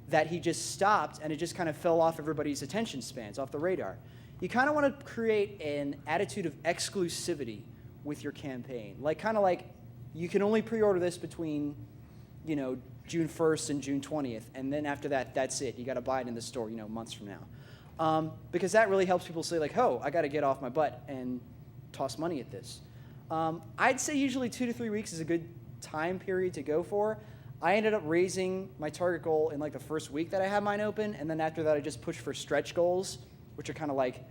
that he just stopped, and it just kind of fell off everybody's attention spans, off the radar. You kind of want to create an attitude of exclusivity with your campaign. Like you can only pre-order this between, June 1st and June 20th, and then after that, that's it. You got to buy it in the store, months from now. Because that really helps people say like, oh, I got to get off my butt and toss money at this. I'd say usually 2 to 3 weeks is a good time period to go for. I ended up raising my target goal in like the first week that I had mine open, and then after that I just pushed for stretch goals, which are kind of like,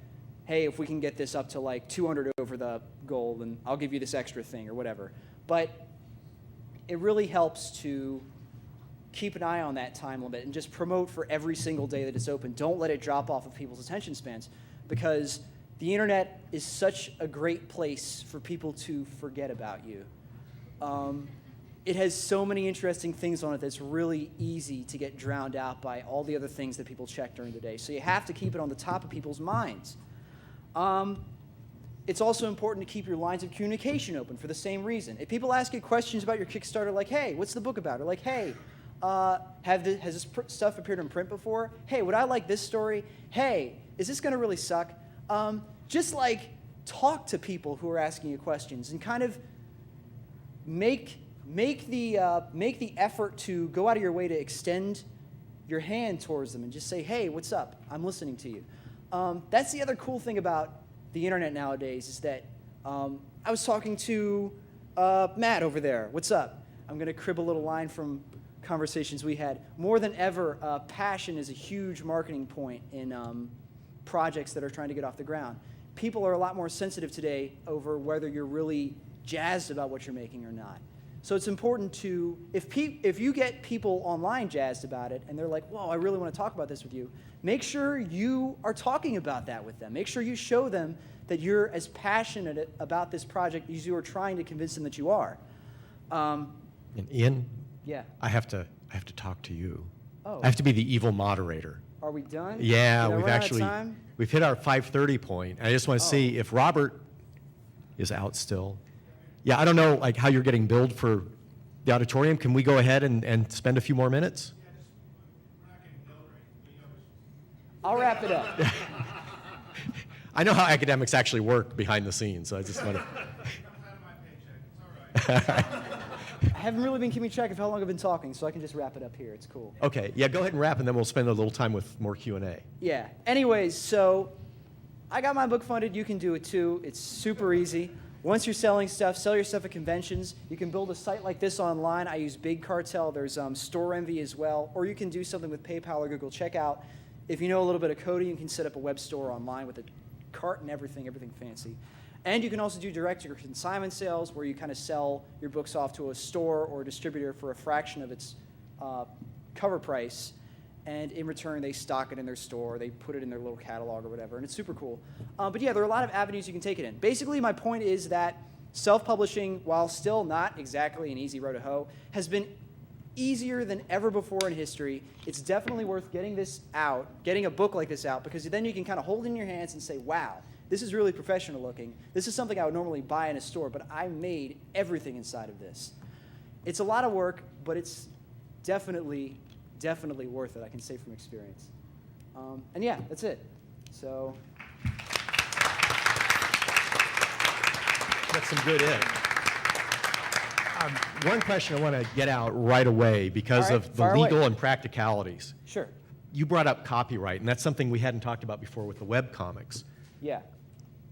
hey, if we can get this up to like 200 over the goal, then I'll give you this extra thing or whatever. But it really helps to keep an eye on that time limit and just promote for every single day that it's open. Don't let it drop off of people's attention spans, because the internet is such a great place for people to forget about you. It has so many interesting things on it that's really easy to get drowned out by all the other things that people check during the day. So you have to keep it on the top of people's minds. It's also important to keep your lines of communication open for the same reason. If people ask you questions about your Kickstarter, like, hey, what's the book about? Or like, hey, has this stuff appeared in print before? Hey, would I like this story? Hey, is this going to really suck? Just like talk to people who are asking you questions and kind of make the effort to go out of your way to extend your hand towards them and just say, hey, what's up? I'm listening to you. That's the other cool thing about the internet nowadays is that I was talking to Matt over there. What's up? I'm going to crib a little line from conversations we had. More than ever, passion is a huge marketing point in projects that are trying to get off the ground. People are a lot more sensitive today over whether you're really jazzed about what you're making or not. So it's important to, if you get people online jazzed about it and they're like, whoa, I really want to talk about this with you, make sure you are talking about that with them. Make sure you show them that you're as passionate about this project as you are trying to convince them that you are. And Ian? Yeah. I have to talk to you. Oh. I have to be the evil moderator. Are we done? Yeah, Did I run out of time? we've hit our 5:30 point. I just want to see if Robert is out still. Yeah, I don't know like how you're getting billed for the auditorium. Can we go ahead and spend a few more minutes? I'll wrap it up. I know how academics actually work behind the scenes, so I just want to. I haven't really been keeping track of how long I've been talking, so I can just wrap it up here. It's cool. Okay, yeah, go ahead and wrap, and then we'll spend a little time with more Q&A. Yeah. Anyways, so I got my book funded. You can do it too. It's super easy. once you're selling stuff, sell your stuff at conventions. You can build a site like this online. I use Big Cartel. There's Store Envy as well. Or you can do something with PayPal or Google Checkout. If you know a little bit of coding, you can set up a web store online with a cart and everything fancy. And you can also do direct or consignment sales where you kind of sell your books off to a store or a distributor for a fraction of its cover price. And in return, they stock it in their store, they put it in their little catalog or whatever, and it's super cool. But yeah, there are a lot of avenues you can take it in. Basically, my point is that self-publishing, while still not exactly an easy road to hoe, has been easier than ever before in history. It's definitely worth getting this out, getting a book like this out, because then you can kind of hold it in your hands and say, wow, this is really professional looking. This is something I would normally buy in a store, but I made everything inside of this. It's a lot of work, but it's definitely worth it, I can say from experience. And yeah, that's it. So. That's some good in. One question I want to get out right away because of the legal and practicalities. Sure. You brought up copyright, and that's something we hadn't talked about before with the webcomics. Yeah.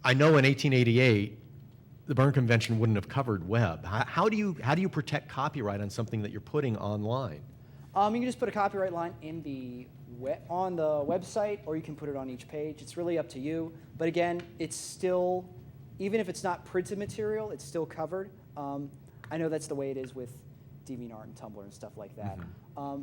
I know in 1888, the Berne Convention wouldn't have covered web. How do you protect copyright on something that you're putting online? You can just put a copyright line in on the website, or you can put it on each page. It's really up to you. But again, it's still, even if it's not printed material, it's still covered. I know that's the way it is with DeviantArt and Tumblr and stuff like that.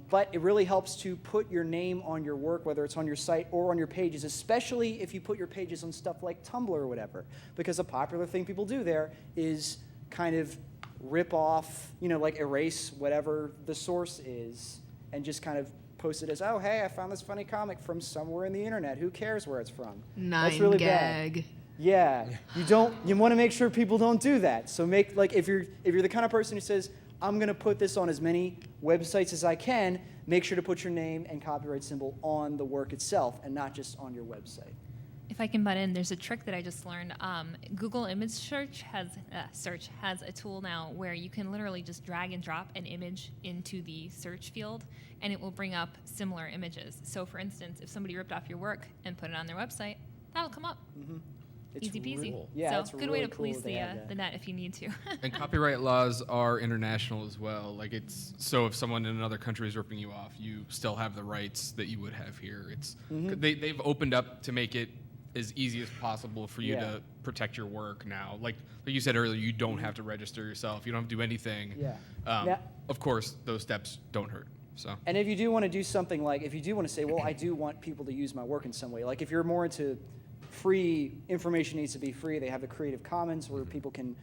But it really helps to put your name on your work, whether it's on your site or on your pages, especially if you put your pages on stuff like Tumblr or whatever. Because a popular thing people do there is kind of rip off, like erase whatever the source is and just kind of post it as, oh, hey, I found this funny comic from somewhere in the internet. Who cares where it's from? That's really bad. Yeah, you want to make sure people don't do that. So if you're the kind of person who says, I'm going to put this on as many websites as I can, make sure to put your name and copyright symbol on the work itself and not just on your website. If I can butt in, there's a trick that I just learned. Google Image Search has a tool now where you can literally just drag and drop an image into the search field, and it will bring up similar images. So, for instance, if somebody ripped off your work and put it on their website, that'll come up. Mm-hmm. It's Easy peasy. Cool. Yeah, so, it's good really way to police cool the net if you need to. And copyright laws are international as well. So if someone in another country is ripping you off, you still have the rights that you would have here. They've opened up to make it as easy as possible for you to protect your work now. Like you said earlier, you don't have to register yourself. You don't have to do anything. Yeah. Of course, those steps don't hurt. So. And if you do want to do something like, if you do want to say, well, I do want people to use my work in some way, like if you're more into free, information needs to be free, they have the Creative Commons where people can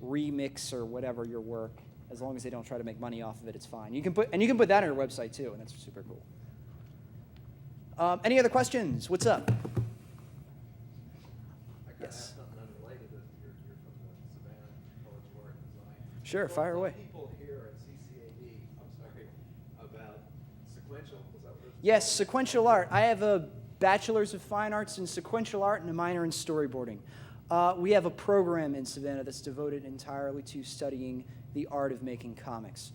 remix or whatever your work, as long as they don't try to make money off of it, it's fine. You can put that on your website too, and that's super cool. Any other questions? What's up? Yes. Sure, fire away. People here at CCAD, about sequential. Is that what it is? Yes, sequential art. I have a Bachelor's of Fine Arts in Sequential Art and a minor in Storyboarding. We have a program in Savannah that's devoted entirely to studying the art of making comics.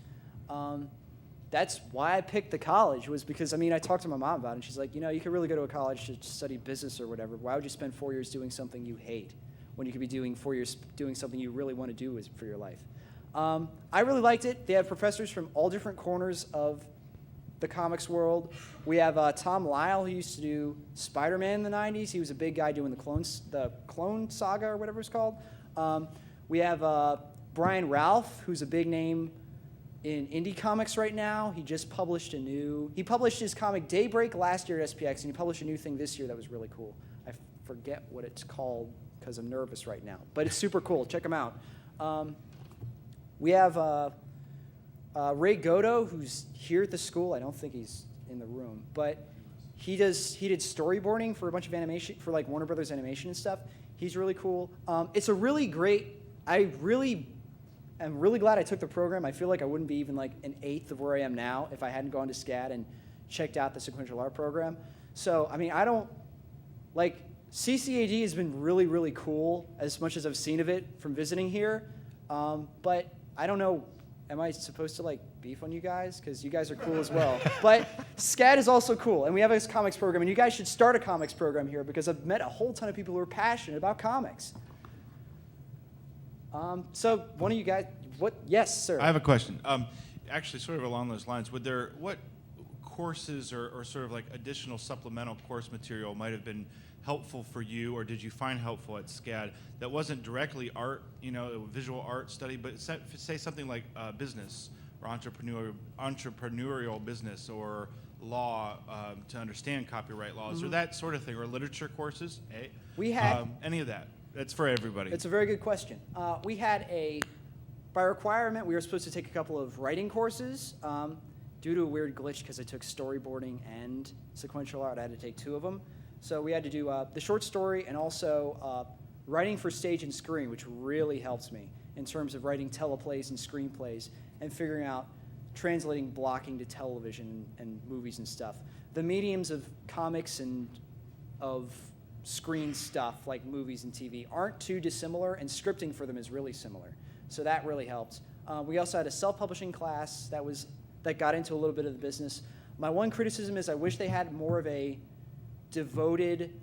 That's why I picked the college, was because, I talked to my mom about it, and she's like, you could really go to a college to study business or whatever. Why would you spend 4 years doing something you hate when you could be doing 4 years doing something you really want to do for your life? I really liked it. They have professors from all different corners of the comics world. We have Tom Lyle, who used to do Spider-Man in the 90s. He was a big guy doing the Clone Saga or whatever it's called. We have Brian Ralph, who's a big name in indie comics right now. He just published he published his comic Daybreak last year at SPX, and he published a new thing this year that was really cool. I forget what it's called because I'm nervous right now, but it's super cool. Check him out. We have Ray Godo, who's here at the school. I don't think he's in the room, but he did storyboarding for a bunch of animation, for like Warner Brothers Animation and stuff. He's really cool. It's a really great, I'm really glad I took the program. I feel like I wouldn't be even like an eighth of where I am now if I hadn't gone to SCAD and checked out the sequential art program. So, CCAD has been really, really cool as much as I've seen of it from visiting here. But I don't know, am I supposed to beef on you guys? Because you guys are cool as well. But SCAD is also cool, and we have a comics program, and you guys should start a comics program here because I've met a whole ton of people who are passionate about comics. So one of you guys, what? Yes, sir. I have a question. Actually, sort of along those lines, what courses or sort of like additional supplemental course material might have been helpful for you, or did you find helpful at SCAD that wasn't directly art, visual art study, but say something like business or entrepreneurial business or law to understand copyright laws or that sort of thing, or literature courses? We had any of that. That's for everybody. It's a very good question. We had by requirement, we were supposed to take a couple of writing courses. Due to a weird glitch, because I took storyboarding and sequential art, I had to take 2 of them. So we had to do the short story and also writing for stage and screen, which really helps me in terms of writing teleplays and screenplays and figuring out translating blocking to television and movies and stuff. The mediums of comics and of screen stuff like movies and TV aren't too dissimilar, and scripting for them is really similar. So that really helped. We also had a self-publishing class that got into a little bit of the business. My one criticism is I wish they had more of a devoted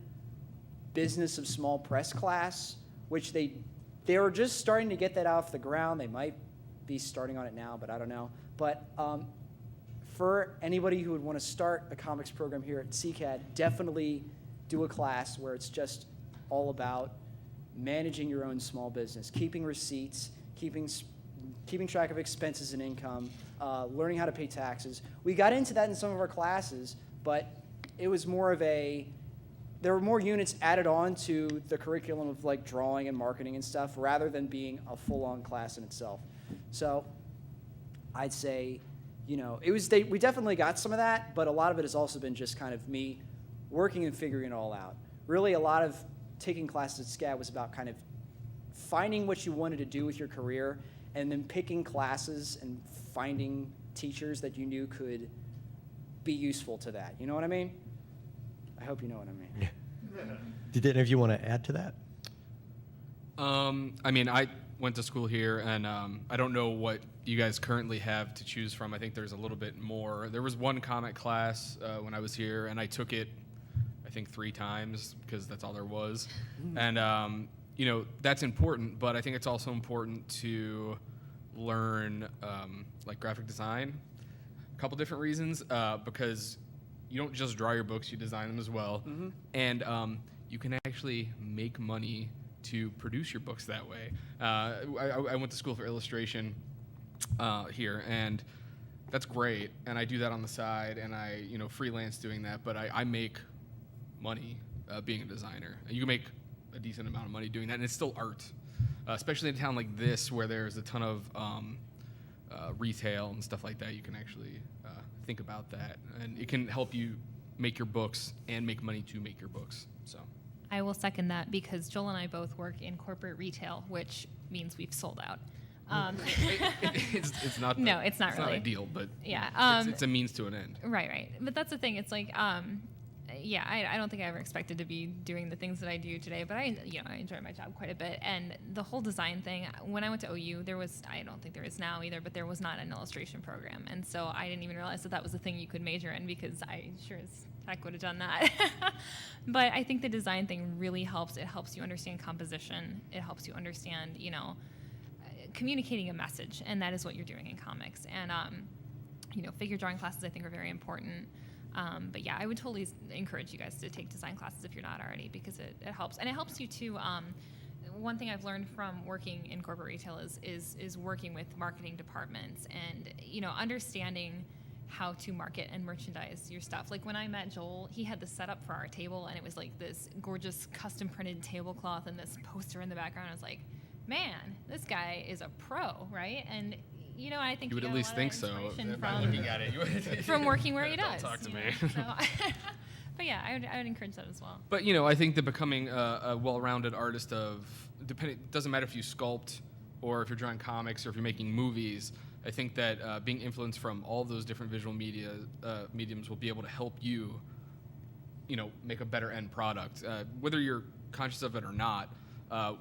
business of small press class, which they were just starting to get that off the ground. They might be starting on it now, but I don't know. But for anybody who would want to start a comics program here at CCAD, definitely do a class where it's just all about managing your own small business, keeping receipts, keeping track of expenses and income, learning how to pay taxes. We got into that in some of our classes, but it was more of there were more units added on to the curriculum of like drawing and marketing and stuff rather than being a full-on class in itself. So I'd say, we definitely got some of that, but a lot of it has also been just kind of me working and figuring it all out. Really, a lot of taking classes at SCAD was about kind of finding what you wanted to do with your career and then picking classes and finding teachers that you knew could be useful to that. You know what I mean? I hope you know what I mean. Yeah. Did any of you want to add to that? I went to school here, and I don't know what you guys currently have to choose from. I think there's a little bit more. There was one comic class when I was here, and I took it, I think, 3 times because that's all there was. And that's important, but I think it's also important to learn like graphic design. A couple different reasons, because you don't just draw your books, you design them as well. And you can actually make money to produce your books that way. I went to school for illustration here, and that's great. And I do that on the side, and I freelance doing that, but I make money being a designer. And you can make a decent amount of money doing that, and it's still art, especially in a town like this where there's a ton of retail and stuff like that. You can actually think about that, and it can help you make your books and make money to make your books. So I will second that because Joel and I both work in corporate retail, which means we've sold out. It's not. No, it's not it's really not ideal, but yeah, it's a means to an end. Right. But that's the thing. It's like, I don't think I ever expected to be doing the things that I do today, but I enjoy my job quite a bit. And the whole design thing, when I went to OU, I don't think there is now either, but there was not an illustration program. And so I didn't even realize that was a thing you could major in because I sure as heck would have done that. But I think the design thing really helps. It helps you understand composition. It helps you understand, communicating a message, and that is what you're doing in comics. And, figure drawing classes I think are very important. But yeah, I would totally encourage you guys to take design classes if you're not already, because it helps. And it helps you to, one thing I've learned from working in corporate retail is working with marketing departments and, understanding how to market and merchandise your stuff. Like when I met Joel, he had the setup for our table, and it was like this gorgeous custom printed tablecloth and this poster in the background. I was like, man, this guy is a pro, right? And I think you would at least think so. From looking at it, from working where he does. Don't talk to me. So, but yeah, I would encourage that as well. But I think that becoming a well-rounded artist doesn't matter if you sculpt or if you're drawing comics or if you're making movies. I think that being influenced from all those different visual mediums will be able to help you, make a better end product, whether you're conscious of it or not.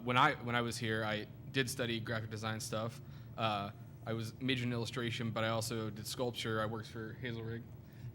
When I was here, I did study graphic design stuff. I was majoring in illustration, but I also did sculpture. I worked for Hazelrig.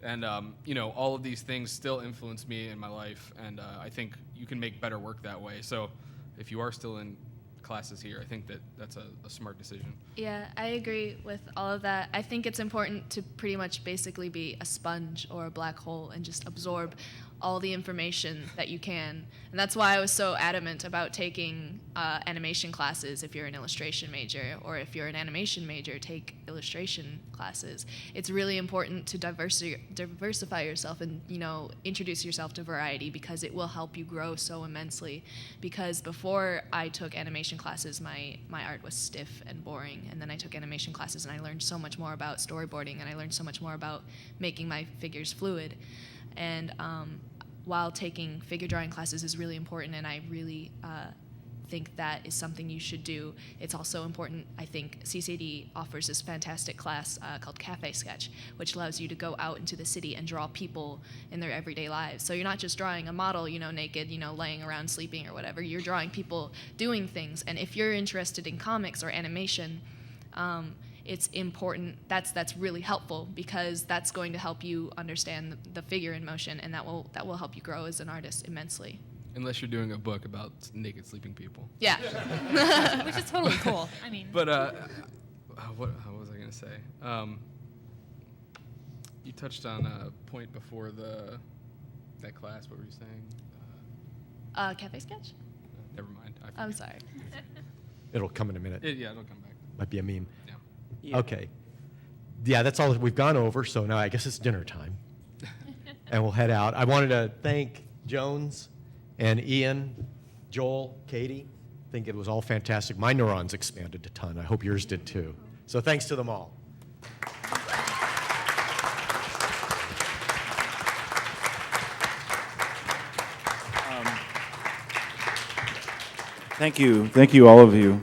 And, all of these things still influence me in my life. And I think you can make better work that way. So if you are still in classes here. I think that that's a smart decision. Yeah, I agree with all of that. I think it's important to pretty much basically be a sponge or a black hole and just absorb all the information that you can. And that's why I was so adamant about taking animation classes if you're an illustration major, or if you're an animation major, take illustration classes. It's really important to diversify yourself and, you know, introduce yourself to variety, because it will help you grow so immensely. Because before I took animation classes, my art was stiff and boring. And then I took animation classes and I learned so much more about storyboarding, and I learned so much more about making my figures fluid. And while taking figure drawing classes is really important, and I really think that is something you should do, it's also important, I think CCAD offers this fantastic class called Cafe Sketch, which allows you to go out into the city and draw people in their everyday lives. So you're not just drawing a model, you know, naked, you know, laying around sleeping or whatever. You're drawing people doing things. And if you're interested in comics or animation, it's important. That's really helpful, because that's going to help you understand the figure in motion, and that will help you grow as an artist immensely. Unless you're doing a book about naked sleeping people. Yeah. Which is totally cool. I mean. But what was I gonna say? You touched on a point before that class. What were you saying? Cafe Sketch? Never mind. I'm sorry. It'll come in a minute. Yeah, it'll come back. Might be a meme. Yeah. Yeah. Okay. Yeah, that's all we've gone over, so now I guess it's dinner time. And we'll head out. I wanted to thank Jones and Ian, Joel, Katie. I think it was all fantastic. My neurons expanded a ton. I hope yours did too. So thanks to them all. Thank you, all of you.